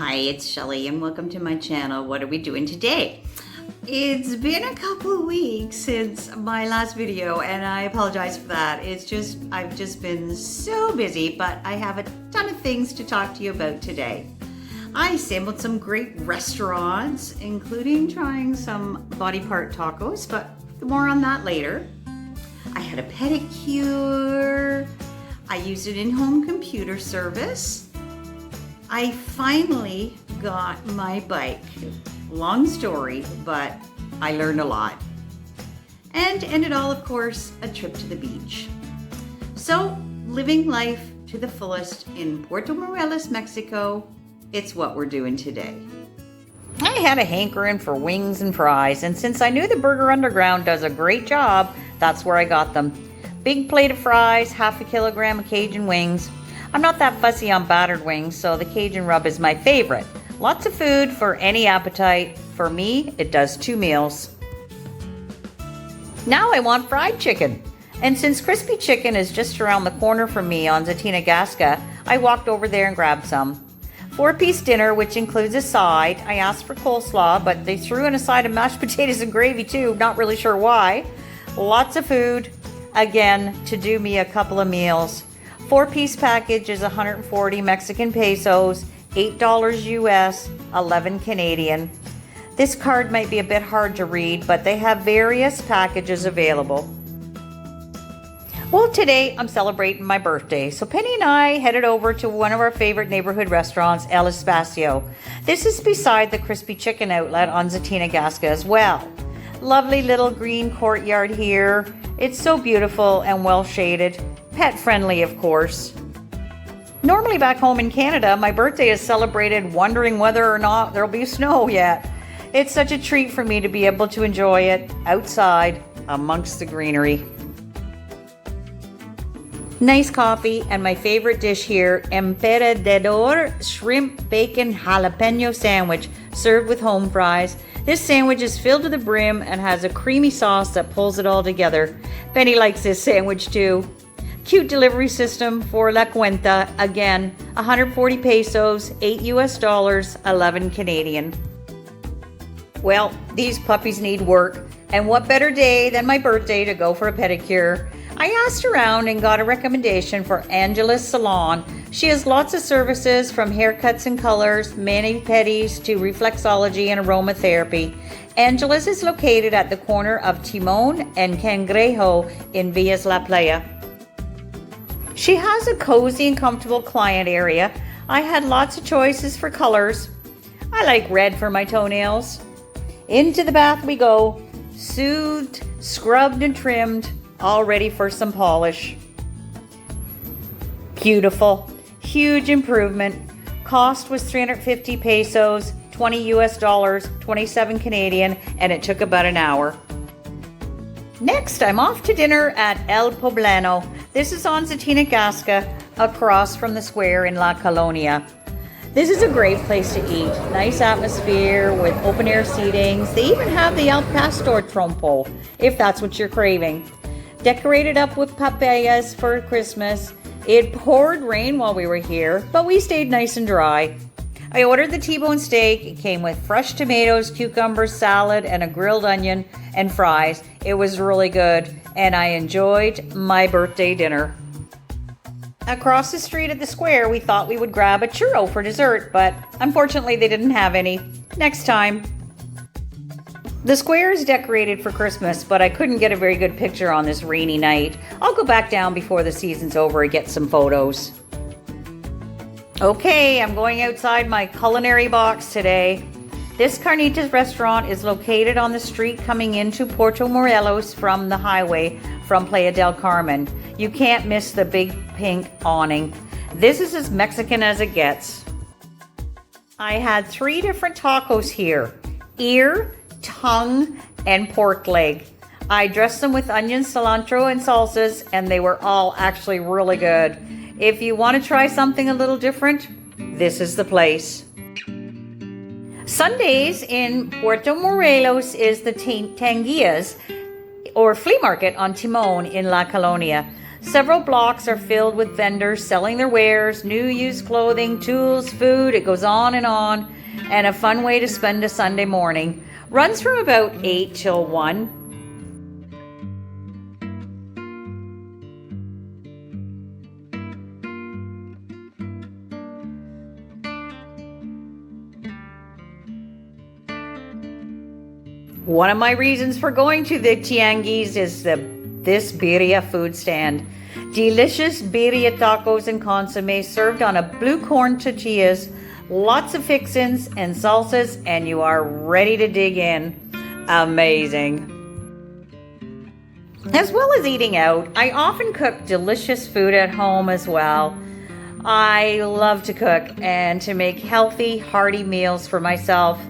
Hi, it's Shelly and welcome to my channel. What are we doing today? It's been a couple of weeks since my last video and I apologize for that. I've just been so busy, but I have a ton of things to talk to you about today. I sampled some great restaurants, including trying some body part tacos, but more on that later. I had a pedicure. I used an in-home computer service. I finally got my bike. Long story, but I learned a lot. And ended all, of course, a trip to the beach. So, living life to the fullest in Puerto Morelos, Mexico, it's what we're doing today. I had a hankering for wings and fries, and since I knew the Burger Underground does a great job, that's where I got them. Big plate of fries, half a kilogram of Cajun wings. I'm not that fussy on battered wings, so the Cajun rub is my favorite. Lots of food for any appetite. For me, it does 2 meals. Now I want fried chicken. And since crispy chicken is just around the corner from me on Zatinagasca, I walked over there and grabbed some. 4-piece dinner, which includes a side. I asked for coleslaw, but they threw in a side of mashed potatoes and gravy too. Not really sure why. Lots of food. Again, to do me a couple of meals. 4-piece package is 140 Mexican pesos, $8 US, 11 Canadian. This card might be a bit hard to read, but they have various packages available. Well, today I'm celebrating my birthday, so Penny and I headed over to one of our favorite neighborhood restaurants, El Espacio. This is beside the Crispy Chicken outlet on Zatinagasca as well. Lovely little green courtyard here. It's so beautiful and well shaded. Pet friendly, of course. Normally back home in Canada, my birthday is celebrated wondering whether or not there'll be snow yet. It's such a treat for me to be able to enjoy it outside amongst the greenery. Nice coffee, and my favorite dish here, emperador shrimp bacon jalapeno sandwich served with home fries. This sandwich is filled to the brim and has a creamy sauce that pulls it all together. Penny likes this sandwich too. Cute delivery system for La Cuenta. Again, 140 pesos, 8 US dollars, 11 Canadian. Well, these puppies need work, and what better day than my birthday to go for a pedicure. I asked around and got a recommendation for Angela's Salon. She has lots of services from haircuts and colors, mani-pedis to reflexology and aromatherapy. Angela's is located at the corner of Timon and Cangrejo in Villas La Playa. She has a cozy and comfortable client area. I had lots of choices for colors. I like red for my toenails. Into the bath we go, soothed, scrubbed and trimmed, all ready for some polish. Beautiful, huge improvement. Cost was 350 pesos, 20 US dollars, 27 Canadian, and it took about an hour. Next, I'm off to dinner at El Poblano. This is on Zatinagasca, across from the square in La Colonia. This is a great place to eat. Nice atmosphere with open air seatings. They even have the Al Pastor trompo, if that's what you're craving. Decorated up with papayas for Christmas. It poured rain while we were here, but we stayed nice and dry. I ordered the T-bone steak. It came with fresh tomatoes, cucumbers, salad, and a grilled onion and fries. It was really good, and I enjoyed my birthday dinner. Across the street at the square, we thought we would grab a churro for dessert, but unfortunately they didn't have any. Next time. The square is decorated for Christmas, but I couldn't get a very good picture on this rainy night. I'll go back down before the season's over and get some photos. Okay, I'm going outside my culinary box today. This Carnitas restaurant is located on the street coming into Puerto Morelos from the highway from Playa del Carmen. You can't miss the big pink awning. This is as Mexican as it gets. I had 3 different tacos here: ear, tongue, and pork leg. I dressed them with onions, cilantro, and salsas, and they were all actually really good. If you want to try something a little different, this is the place. Sundays in Puerto Morelos is the Tanguillas, or flea market on Timon in La Colonia. Several blocks are filled with vendors selling their wares, new used clothing, tools, food. It goes on, and a fun way to spend a Sunday morning. Runs from about 8 till 1. One of my reasons for going to the Tianguis is this birria food stand. Delicious birria tacos and consomme served on a blue corn tortillas, lots of fixins and salsas, and you are ready to dig in. Amazing. As well as eating out, I often cook delicious food at home as well. I love to cook and to make healthy, hearty meals for myself.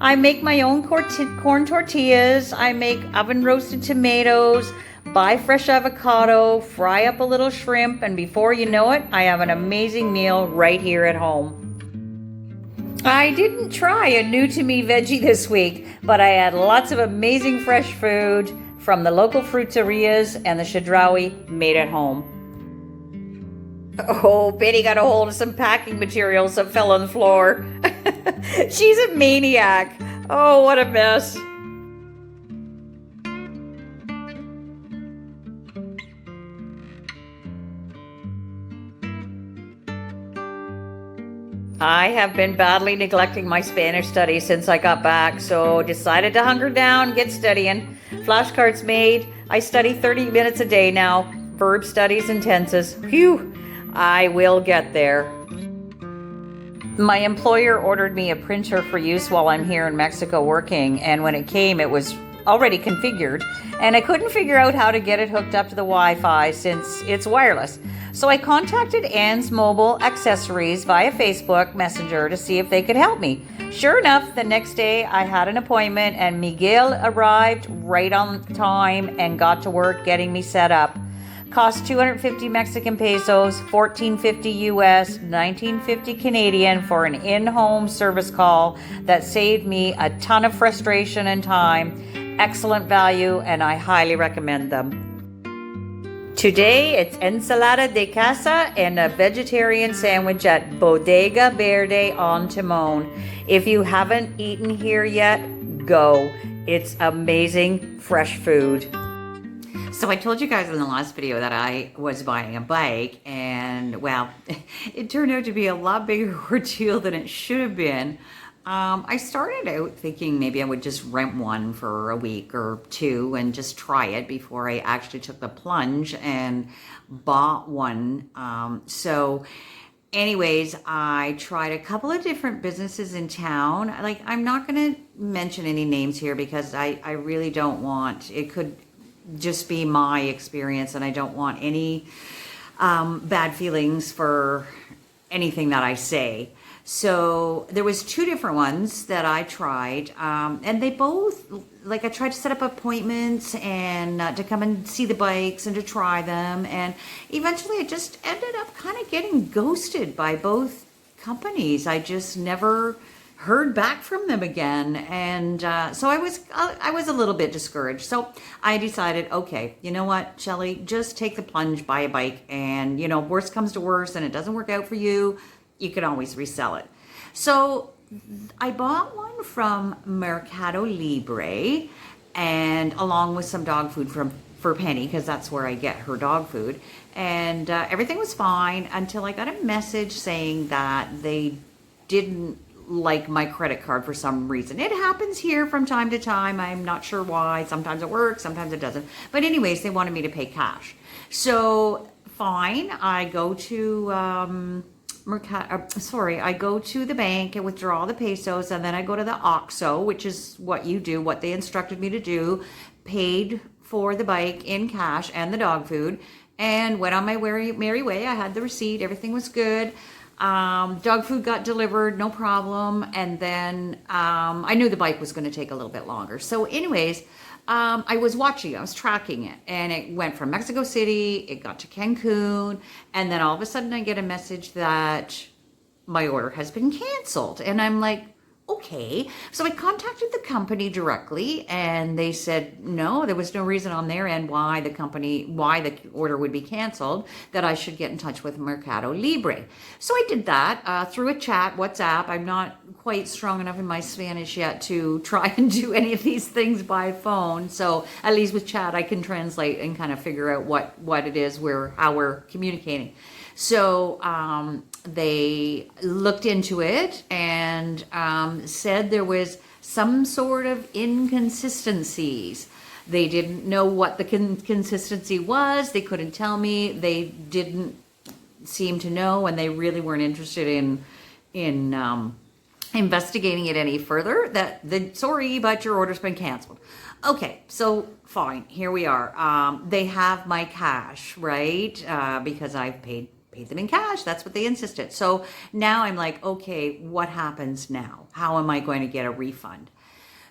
I make my own corn tortillas, I make oven roasted tomatoes, buy fresh avocado, fry up a little shrimp, and before you know it, I have an amazing meal right here at home. I didn't try a new to me veggie this week, but I had lots of amazing fresh food from the local fruterias and the shadrawi made at home. Oh, Betty got a hold of some packing materials that fell on the floor. She's a maniac. Oh, what a mess. I have been badly neglecting my Spanish studies since I got back, so decided to hunker down, get studying. Flashcards made. I study 30 minutes a day now. Verb studies and tenses. Phew, I will get there. My employer ordered me a printer for use while I'm here in Mexico working, and when it came, it was already configured, and I couldn't figure out how to get it hooked up to the Wi-Fi since it's wireless. So I contacted Ann's Mobile Accessories via Facebook Messenger to see if they could help me. Sure enough, the next day I had an appointment, and Miguel arrived right on time and got to work getting me set up. Cost 250 Mexican pesos, 1450 US, 1950 Canadian for an in-home service call that saved me a ton of frustration and time. Excellent value, and I highly recommend them. Today, it's ensalada de casa and a vegetarian sandwich at Bodega Verde on Timon. If you haven't eaten here yet, go. It's amazing fresh food. So I told you guys in the last video that I was buying a bike, and well, it turned out to be a lot bigger ordeal than it should have been. I started out thinking maybe I would just rent one for a week or two and just try it before I actually took the plunge and bought one. So anyways, I tried a couple of different businesses in town. Like, I'm not going to mention any names here because I really don't want, it could just be my experience, and I don't want any bad feelings for anything that I say. So there was two different ones that I tried, and they both, like, I tried to set up appointments and to come and see the bikes and to try them, and eventually I just ended up kind of getting ghosted by both companies. I just never heard back from them again, and so I was a little bit discouraged. So I decided, okay, you know what, Shelly, just take the plunge, buy a bike, and worst comes to worst and it doesn't work out for you, you can always resell it. So I bought one from Mercado Libre, and along with some dog food for Penny, because that's where I get her dog food, and everything was fine until I got a message saying that they didn't like my credit card for some reason. It happens here from time to time. I'm not sure why. Sometimes it works, sometimes it doesn't. But anyways, they wanted me to pay cash. So fine, I go to I go to the bank and withdraw the pesos, and then I go to the OXXO, which is what they instructed me to do, paid for the bike in cash and the dog food, and went on my merry way. I had the receipt, everything was good. Dog food got delivered, no problem. And then I knew the bike was going to take a little bit longer. So anyways, I was tracking it, and it went from Mexico City, it got to Cancun, and then all of a sudden I get a message that my order has been canceled. And I'm like, okay. So I contacted the company directly, and they said no, there was no reason on their end why the order would be canceled, that I should get in touch with Mercado Libre. So I did that through a chat, WhatsApp. I'm not quite strong enough in my Spanish yet to try and do any of these things by phone. So at least with chat, I can translate and kind of figure out what it is, how we're communicating. So they looked into it and said there was some sort of inconsistencies. They didn't know what the consistency was. They couldn't tell me. They didn't seem to know, and they really weren't interested in investigating it any further. Sorry, but your order's been canceled. Okay, so fine, here we are. They have my cash, right? Because I've paid them in cash. That's what they insisted. So now I'm like, okay, what happens now? How am I going to get a refund?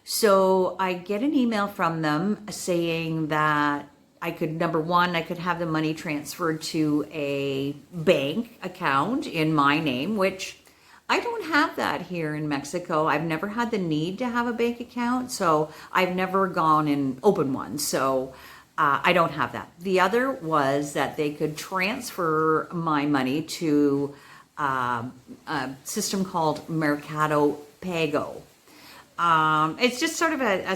So I get an email from them saying that number one, I could have the money transferred to a bank account in my name, which I don't have that here in Mexico. I've never had the need to have a bank account, so I've never gone and opened one. So I don't have that. The other was that they could transfer my money to a system called Mercado Pago. It's just sort of a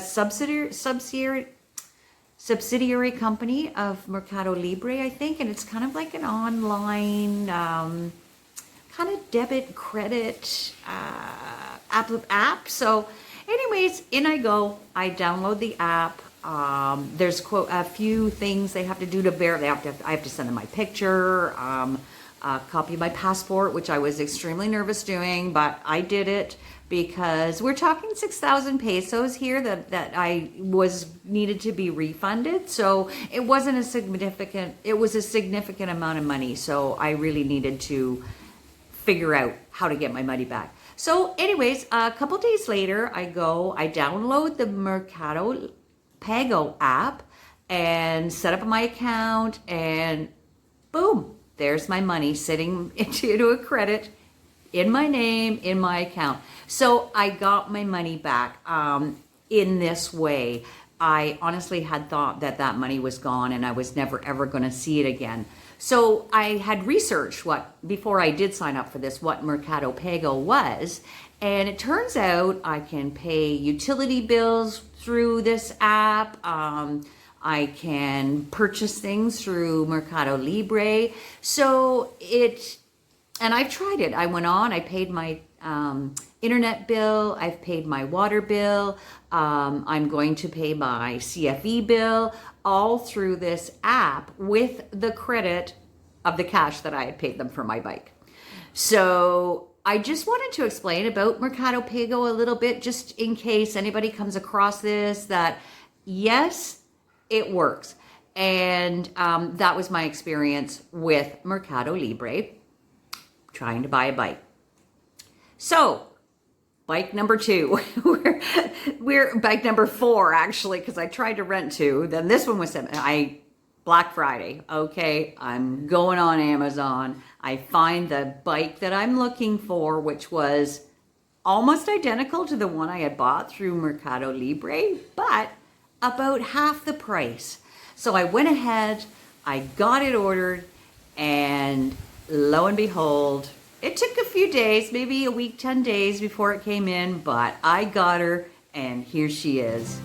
subsidiary company of Mercado Libre, I think, and it's kind of like an online kind of debit credit app. So anyways, in I go. I download the app. There's a few things they have to do to verify. I have to send them my picture, a copy of my passport, which I was extremely nervous doing, but I did it because we're talking 6,000 pesos here that I needed to be refunded. So it was a significant amount of money. So I really needed to figure out how to get my money back. So anyways, a couple days later, I download the Mercado Pago app and set up my account, and boom, there's my money sitting into a credit in my name, in my account. So I got my money back in this way. I honestly had thought that money was gone and I was never ever going to see it again. So I had researched before I did sign up for this, what Mercado Pago was. And it turns out I can pay utility bills through this app. I can purchase things through Mercado Libre. And I've tried it. I went on, I paid my internet bill, I've paid my water bill, I'm going to pay my CFE bill, all through this app with the credit of the cash that I had paid them for my bike. So I just wanted to explain about Mercado Pago a little bit, just in case anybody comes across this, that yes, it works. And that was my experience with Mercado Libre, trying to buy a bike. So bike number 2, we're bike number 4 actually, because I tried to rent 2. Then this one was Black Friday. Okay, I'm going on Amazon. I find the bike that I'm looking for, which was almost identical to the one I had bought through Mercado Libre, but about half the price. So I went ahead, I got it ordered, and lo and behold, it took a few days, maybe a week, 10 days before it came in, but I got her, and here she is.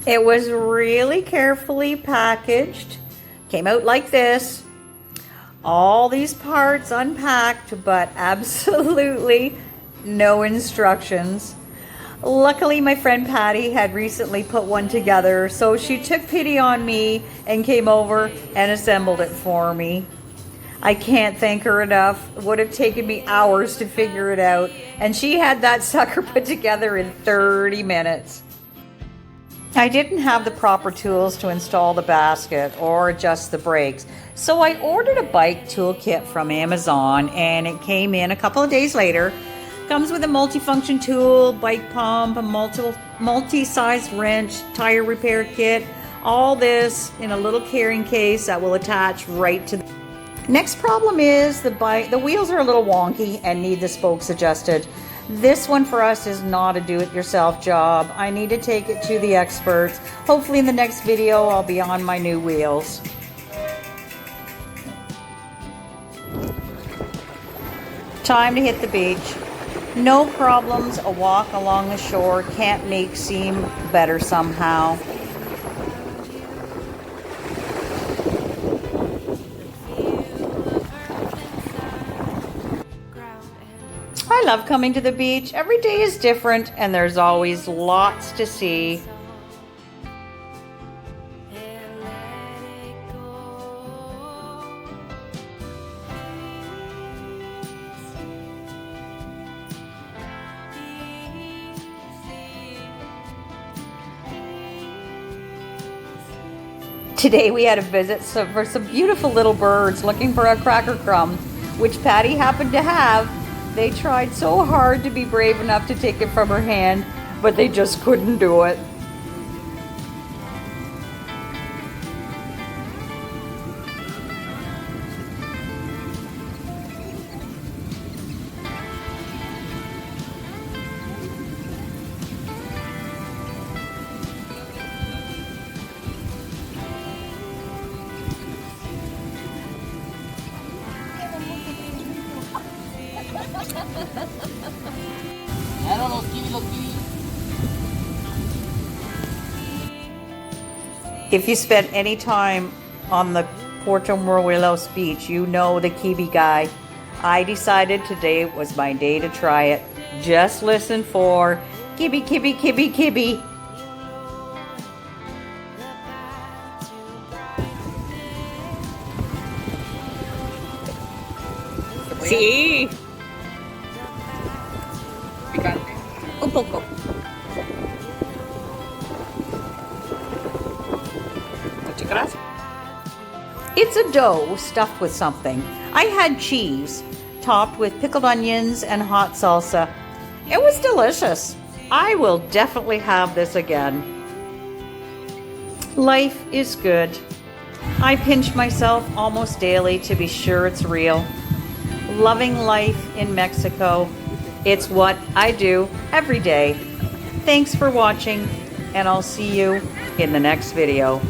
It was really carefully packaged. Came out like this. All these parts unpacked, but absolutely no instructions. Luckily, my friend Patty had recently put one together, so she took pity on me and came over and assembled it for me. I can't thank her enough. It would have taken me hours to figure it out, and she had that sucker put together in 30 minutes. I didn't have the proper tools to install the basket or adjust the brakes, so I ordered a bike toolkit from Amazon, and it came in a couple of days later. Comes with a multifunction tool, bike pump, a multi-sized wrench, tire repair kit, all this in a little carrying case that will attach right to the... Next problem is the wheels are a little wonky and need the spokes adjusted. This one for us is not a do-it-yourself job. I need to take it to the experts. Hopefully in the next video I'll be on my new wheels. Time to hit the beach. No problems, a walk along the shore can't make seem better somehow. I love coming to the beach. Every day is different and there's always lots to see. Today we had a visit for some beautiful little birds looking for a cracker crumb, which Patty happened to have. They tried so hard to be brave enough to take it from her hand, but they just couldn't do it. If you spent any time on the Puerto Morelos beach, you know the kiwi guy. I decided today was my day to try it. Just listen for kiwi, kiwi, kiwi, kiwi. Sí. Picante. Un poco. It's a dough stuffed with something. I had cheese topped with pickled onions and hot salsa. It was delicious. I will definitely have this again. Life is good. I pinch myself almost daily to be sure it's real. Loving life in Mexico. It's what I do every day. Thanks for watching, and I'll see you in the next video.